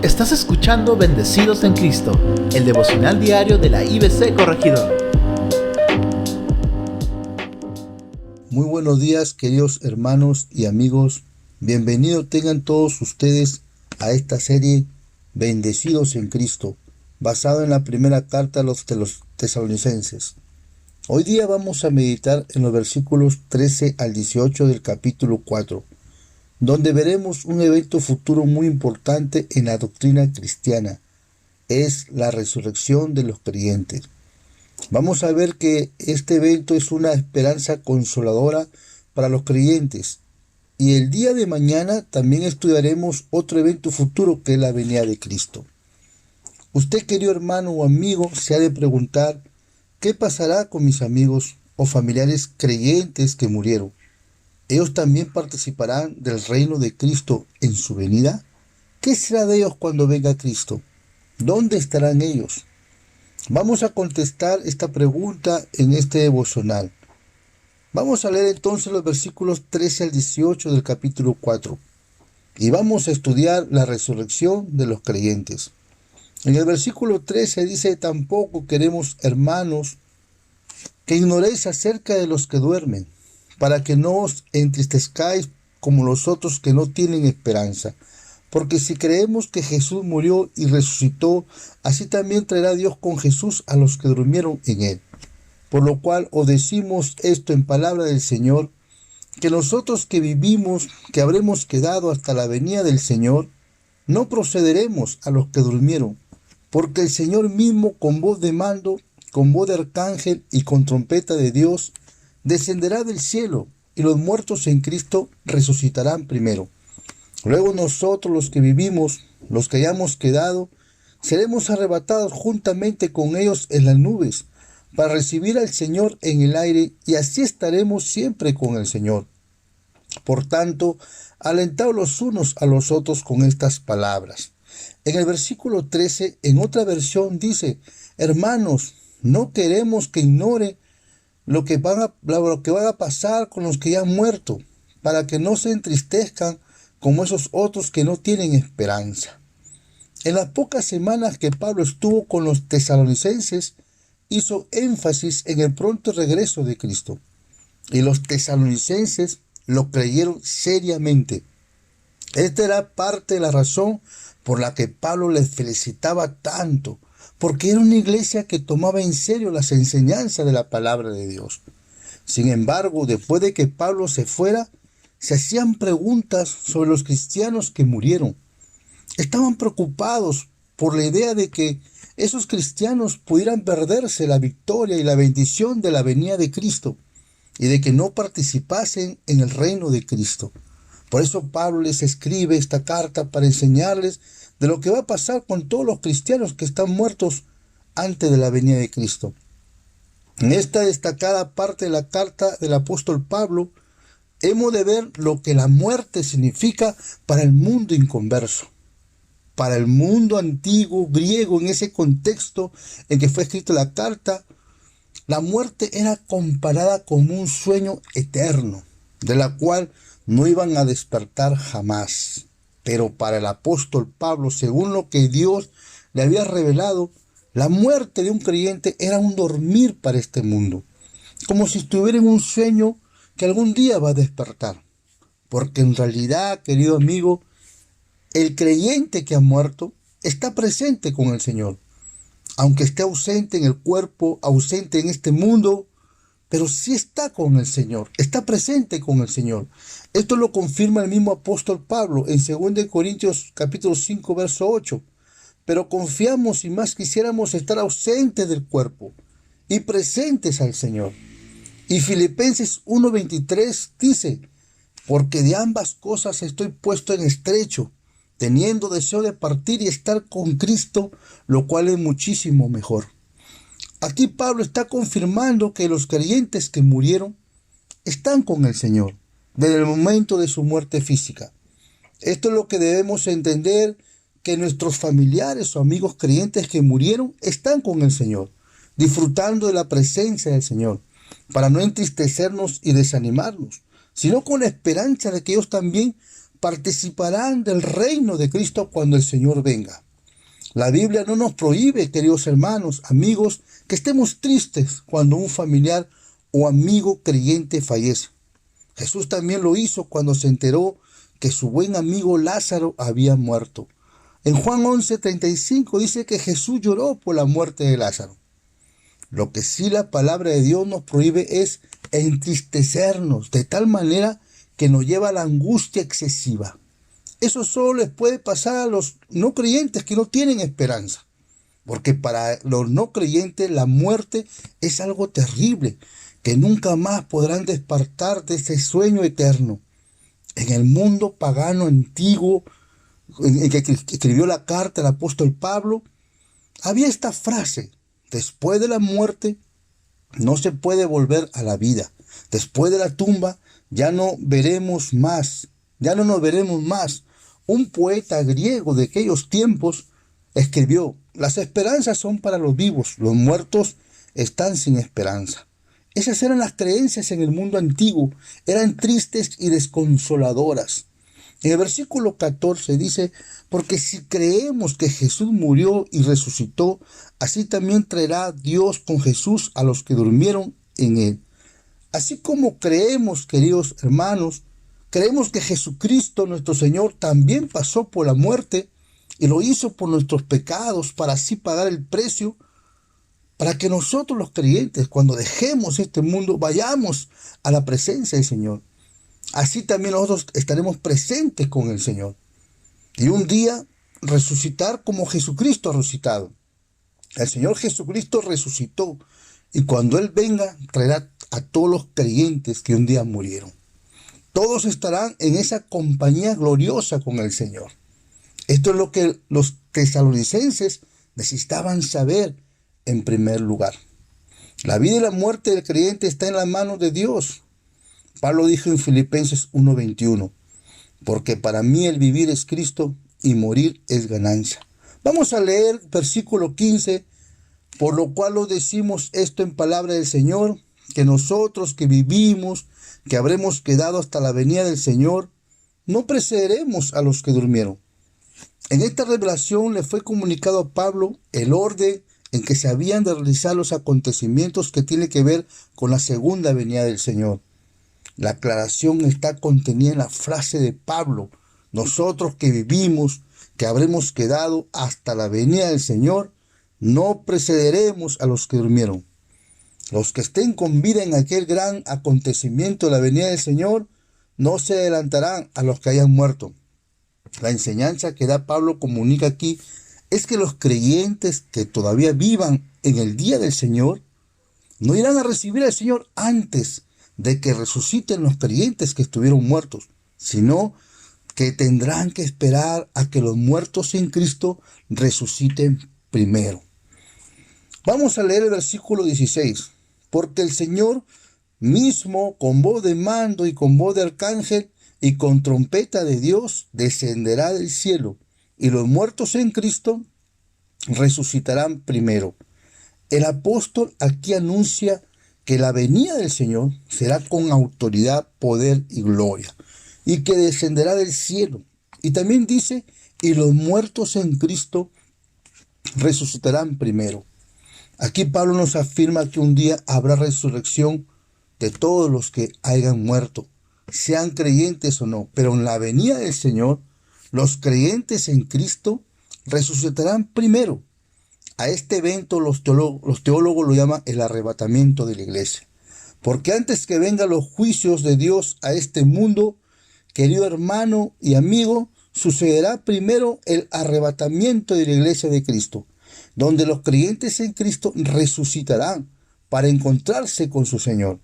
Estás escuchando Bendecidos en Cristo, el devocional diario de la IBC Corregidora. Muy buenos días, queridos hermanos y amigos. Bienvenidos tengan todos ustedes a esta serie Bendecidos en Cristo, basado en la primera carta a los tesalonicenses. Hoy día vamos a meditar en los versículos 13 al 18 del capítulo 4, donde veremos un evento futuro muy importante en la doctrina cristiana. Es la resurrección de los creyentes. Vamos a ver que este evento es una esperanza consoladora para los creyentes. Y el día de mañana también estudiaremos otro evento futuro que es la venida de Cristo. Usted, querido hermano o amigo, se ha de preguntar, ¿qué pasará con mis amigos o familiares creyentes que murieron? ¿Ellos también participarán del reino de Cristo en su venida? ¿Qué será de ellos cuando venga Cristo? ¿Dónde estarán ellos? Vamos a contestar esta pregunta en este devocional. Vamos a leer entonces los versículos 13 al 18 del capítulo 4 y vamos a estudiar la resurrección de los creyentes. En el versículo 13 dice: tampoco queremos, hermanos, que ignoréis acerca de los que duermen, para que no os entristezcáis como los otros que no tienen esperanza. Porque si creemos que Jesús murió y resucitó, así también traerá Dios con Jesús a los que durmieron en él. Por lo cual os decimos esto en palabra del Señor, que nosotros que vivimos, que habremos quedado hasta la venida del Señor, no procederemos a los que durmieron, porque el Señor mismo, con voz de mando, con voz de arcángel y con trompeta de Dios, descenderá del cielo, y los muertos en Cristo resucitarán primero. Luego nosotros, los que vivimos, los que hayamos quedado, seremos arrebatados juntamente con ellos en las nubes, para recibir al Señor en el aire, y así estaremos siempre con el Señor. Por tanto, alentaos los unos a los otros con estas palabras. En el versículo 13, en otra versión dice: hermanos, no queremos que ignore lo que van a pasar con los que ya han muerto, para que no se entristezcan como esos otros que no tienen esperanza. En las pocas semanas que Pablo estuvo con los tesalonicenses, hizo énfasis en el pronto regreso de Cristo, y los tesalonicenses lo creyeron seriamente. Esta era parte de la razón por la que Pablo les felicitaba tanto, porque era una iglesia que tomaba en serio las enseñanzas de la palabra de Dios. Sin embargo, después de que Pablo se fuera, se hacían preguntas sobre los cristianos que murieron. Estaban preocupados por la idea de que esos cristianos pudieran perderse la victoria y la bendición de la venida de Cristo, y de que no participasen en el reino de Cristo. Por eso Pablo les escribe esta carta para enseñarles de lo que va a pasar con todos los cristianos que están muertos antes de la venida de Cristo. En esta destacada parte de la carta del apóstol Pablo, hemos de ver lo que la muerte significa para el mundo inconverso. Para el mundo antiguo griego, en ese contexto en que fue escrita la carta, la muerte era comparada como un sueño eterno, de la cual no iban a despertar jamás. Pero para el apóstol Pablo, según lo que Dios le había revelado, la muerte de un creyente era un dormir para este mundo, como si estuviera en un sueño que algún día va a despertar. Porque en realidad, querido amigo, el creyente que ha muerto está presente con el Señor. Aunque esté ausente en el cuerpo, ausente en este mundo, pero sí está con el Señor, está presente con el Señor. Esto lo confirma el mismo apóstol Pablo en 2 Corintios capítulo 5, verso 8. Pero confiamos y más quisiéramos estar ausentes del cuerpo y presentes al Señor. Y Filipenses 1:23 dice: porque de ambas cosas estoy puesto en estrecho, teniendo deseo de partir y estar con Cristo, lo cual es muchísimo mejor. Aquí Pablo está confirmando que los creyentes que murieron están con el Señor desde el momento de su muerte física. Esto es lo que debemos entender, que nuestros familiares o amigos creyentes que murieron están con el Señor, disfrutando de la presencia del Señor, para no entristecernos y desanimarnos, sino con la esperanza de que ellos también participarán del reino de Cristo cuando el Señor venga. La Biblia no nos prohíbe, queridos hermanos, amigos, que estemos tristes cuando un familiar o amigo creyente fallece. Jesús también lo hizo cuando se enteró que su buen amigo Lázaro había muerto. En Juan 11:35 dice que Jesús lloró por la muerte de Lázaro. Lo que sí la palabra de Dios nos prohíbe es entristecernos de tal manera que nos lleva a la angustia excesiva. Eso solo les puede pasar a los no creyentes que no tienen esperanza. Porque para los no creyentes la muerte es algo terrible, que nunca más podrán despertar de ese sueño eterno. En el mundo pagano antiguo, en que escribió la carta el apóstol Pablo, había esta frase: después de la muerte no se puede volver a la vida. Después de la tumba ya no veremos más, ya no nos veremos más. Un poeta griego de aquellos tiempos escribió: las esperanzas son para los vivos, los muertos están sin esperanza. Esas eran las creencias en el mundo antiguo, eran tristes y desconsoladoras. En el versículo 14 dice: porque si creemos que Jesús murió y resucitó, así también traerá Dios con Jesús a los que durmieron en él. Así como creemos, queridos hermanos, creemos que Jesucristo nuestro Señor también pasó por la muerte y lo hizo por nuestros pecados para así pagar el precio, para que nosotros los creyentes, cuando dejemos este mundo, vayamos a la presencia del Señor. Así también nosotros estaremos presentes con el Señor. Y un día resucitar como Jesucristo ha resucitado. El Señor Jesucristo resucitó y cuando Él venga traerá a todos los creyentes que un día murieron. Todos estarán en esa compañía gloriosa con el Señor. Esto es lo que los tesalonicenses necesitaban saber en primer lugar. La vida y la muerte del creyente está en las manos de Dios. Pablo dijo en Filipenses 1:21, porque para mí el vivir es Cristo y morir es ganancia. Vamos a leer versículo 15, por lo cual os decimos esto en palabra del Señor, que nosotros que vivimos, que habremos quedado hasta la venida del Señor, no precederemos a los que durmieron. En esta revelación le fue comunicado a Pablo el orden en que se habían de realizar los acontecimientos que tienen que ver con la segunda venida del Señor. La aclaración está contenida en la frase de Pablo: nosotros que vivimos, que habremos quedado hasta la venida del Señor, no precederemos a los que durmieron. Los que estén con vida en aquel gran acontecimiento de la venida del Señor, no se adelantarán a los que hayan muerto. La enseñanza que da Pablo comunica aquí es que los creyentes que todavía vivan en el día del Señor no irán a recibir al Señor antes de que resuciten los creyentes que estuvieron muertos, sino que tendrán que esperar a que los muertos en Cristo resuciten primero. Vamos a leer el versículo 16. Porque el Señor mismo, con voz de mando y con voz de arcángel y con trompeta de Dios, descenderá del cielo, y los muertos en Cristo resucitarán primero. El apóstol aquí anuncia que la venida del Señor será con autoridad, poder y gloria, y que descenderá del cielo. Y también dice: y los muertos en Cristo resucitarán primero. Aquí Pablo nos afirma que un día habrá resurrección de todos los que hayan muerto, sean creyentes o no. Pero en la venida del Señor, los creyentes en Cristo resucitarán primero. A este evento los teólogos lo llaman el arrebatamiento de la iglesia. Porque antes que vengan los juicios de Dios a este mundo, querido hermano y amigo, sucederá primero el arrebatamiento de la iglesia de Cristo, donde los creyentes en Cristo resucitarán para encontrarse con su Señor.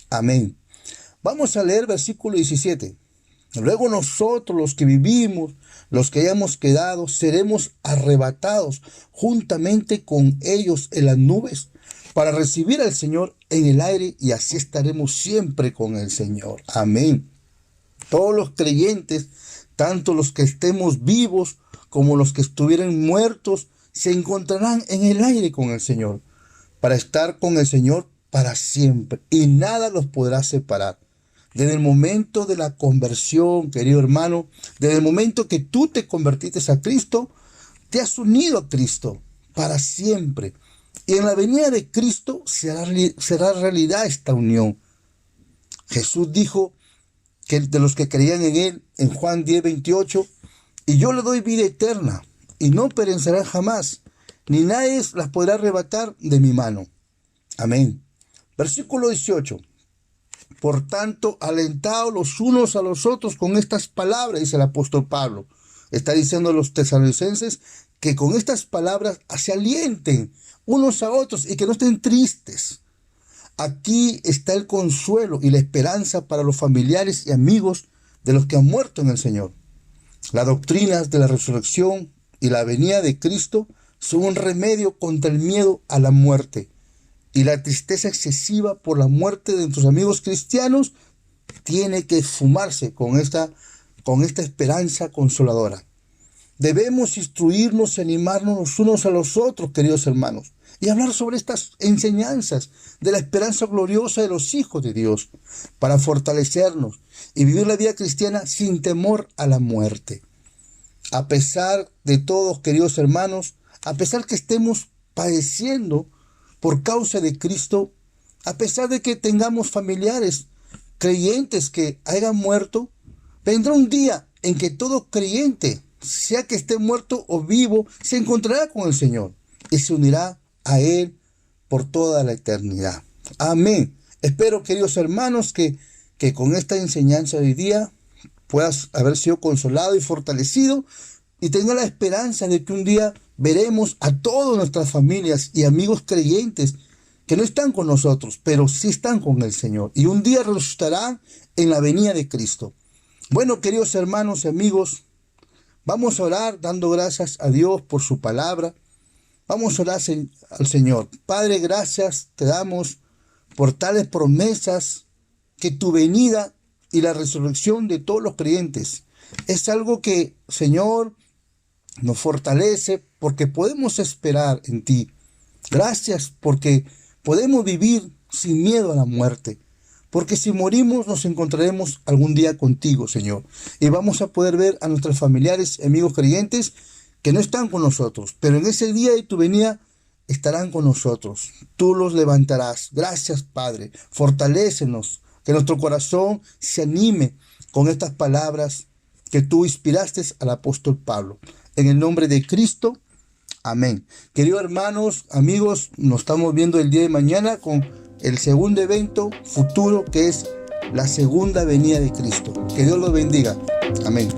Amén. Vamos a leer versículo 17. Luego nosotros, los que vivimos, los que hayamos quedado, seremos arrebatados juntamente con ellos en las nubes para recibir al Señor en el aire, y así estaremos siempre con el Señor. Amén. Todos los creyentes, tanto los que estemos vivos como los que estuvieran muertos, se encontrarán en el aire con el Señor, para estar con el Señor para siempre, y nada los podrá separar. Desde el momento de la conversión, querido hermano, desde el momento que tú te convertiste a Cristo, te has unido a Cristo para siempre. Y en la venida de Cristo será realidad esta unión. Jesús dijo que de los que creían en Él, en Juan 10:28, y yo le doy vida eterna, y no perecerán jamás, ni nadie las podrá arrebatar de mi mano. Amén. Versículo 18. Por tanto, alentaos los unos a los otros con estas palabras, dice el apóstol Pablo. Está diciendo a los tesalonicenses que con estas palabras se alienten unos a otros y que no estén tristes. Aquí está el consuelo y la esperanza para los familiares y amigos de los que han muerto en el Señor. Las doctrinas de la resurrección y la venida de Cristo son un remedio contra el miedo a la muerte. Y la tristeza excesiva por la muerte de nuestros amigos cristianos tiene que esfumarse con esta esperanza consoladora. Debemos instruirnos y animarnos los unos a los otros, queridos hermanos, y hablar sobre estas enseñanzas de la esperanza gloriosa de los hijos de Dios, para fortalecernos y vivir la vida cristiana sin temor a la muerte. A pesar de todo, queridos hermanos, a pesar que estemos padeciendo por causa de Cristo, a pesar de que tengamos familiares creyentes que hayan muerto, vendrá un día en que todo creyente, sea que esté muerto o vivo, se encontrará con el Señor y se unirá a Él por toda la eternidad. Amén. Espero, queridos hermanos, que con esta enseñanza de hoy día puedas haber sido consolado y fortalecido y tenga la esperanza de que un día veremos a todas nuestras familias y amigos creyentes que no están con nosotros, pero sí están con el Señor. Y un día resucitarán en la venida de Cristo. Bueno, queridos hermanos y amigos, vamos a orar dando gracias a Dios por su palabra. Vamos a orar al Señor. Padre, gracias te damos por tales promesas que tu venida y la resurrección de todos los creyentes es algo que, Señor, nos fortalece porque podemos esperar en ti. Gracias porque podemos vivir sin miedo a la muerte. Porque si morimos nos encontraremos algún día contigo, Señor. Y vamos a poder ver a nuestros familiares y amigos creyentes que no están con nosotros. Pero en ese día de tu venida estarán con nosotros. Tú los levantarás. Gracias, Padre. Fortalécenos. Que nuestro corazón se anime con estas palabras que tú inspiraste al apóstol Pablo. En el nombre de Cristo, amén. Queridos hermanos, amigos, nos estamos viendo el día de mañana con el segundo evento futuro, que es la segunda venida de Cristo. Que Dios los bendiga. Amén.